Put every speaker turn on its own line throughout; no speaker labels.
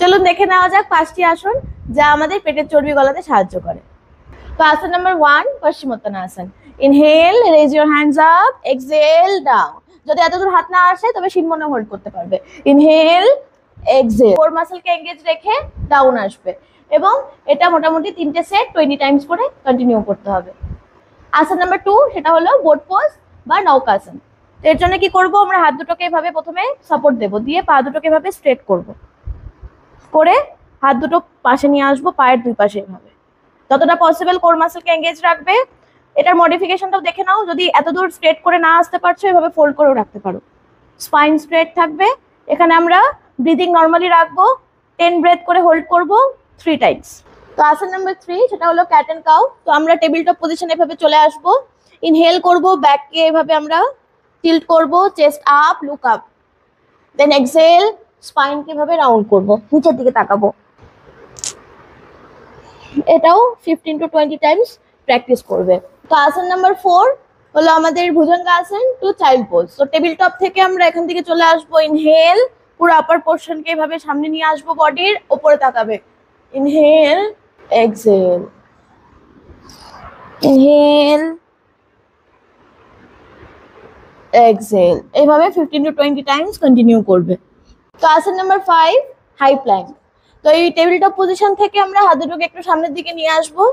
চলুন দেখে নেওয়া যাক 5টি আসন যা আমাদের পেটের চর্বি গলাতে সাহায্য করে। তো আসন number 1, Paschimottanasana. Inhale, raise your hands up, exhale down. যদি এতদূর হাত না আসে তবে শিরমনে হোল্ড করতে পারবে। ইনহেল, এক্সহেল, কোর মাসলকে এঙ্গেজ রেখে ডাউন আসবে এবং এটা মোটামুটি 3টে সেট 20 টাইমস করে কন্টিনিউ করতে হবে। আসন নাম্বার 2, সেটা হলো বোট পোজ বা নৌকাসন। এর জন্য কি করব, আমরা হাত দুটোকে এভাবে প্রথমে সাপোর্ট দেব, দিয়ে পা দুটোকে এভাবে স্ট্রেট করব, করে হাত দুটো পাশে নিয়ে আসবো, পায়ের দুই পাশে এভাবে যতটা পসিবল কোর মাসলকে এঙ্গেজ রাখবে। এটার মডিফিকেশনটাও দেখে নাও, যদি এত দূর স্ট্রেট করে না আসতে পারছো এভাবে ফোল্ড করেও রাখতে পারো। স্পাইন স্ট্রেট থাকবে। এখানে আমরা ব্রিদিং নর্মালি রাখবো, 10 ব্রেথ করে হোল্ড করব 3 টাইমস। তো আসন নাম্বার 3, সেটা হলো ক্যাট এন্ড কাউ। তো আমরা টেবিল টপ পজিশনে এভাবে চলে আসবো, ইনহেল করব, ব্যাককে এভাবে আমরা টিল্ট করব, চেস্ট আপ, লুক আপ, দেন এক্সহেল, স্পাইনকে এভাবে রাউন্ড করব, নিচের দিকে তাকাবো। এটাও 15 to 20 টাইমস প্র্যাকটিস করবে। তো আসন নাম্বার 4 হলো আমাদের ভুজঙ্গাসন টু চাইল্ড পোজ। তো টেবিল টপ থেকে আমরা এখান থেকে চলে আসবো, ইনহেল, পুরো আপার পোর্শনকে এভাবে সামনে নিয়ে আসবো, বডির উপরে তাকাবে, ইনহেল, এক্সহেল, ইনহেল, এক্সহেল, এইভাবে 15 to 20 টাইমস কন্টিনিউ করবে। তো আসন নাম্বার 5, হাই প্ল্যাঙ্ক। তো এই টেবিল টপ পজিশন থেকে আমরা হাত দুটোকে একটু সামনের দিকে নিয়ে আসবো,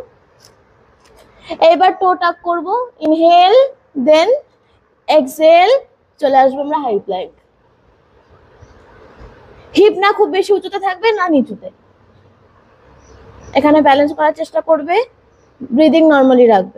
এবার টো টাক করব, ইনহেল, দেন এক্সহেল, চলে আসবো আমরা হাই প্ল্যাঙ্ক। হিপ না খুব বেশি উঁচুতে থাকবে না নিচুতে, এখানে ব্যালেন্স করার চেষ্টা করবে, ব্রিদিং নর্মালি রাখবে।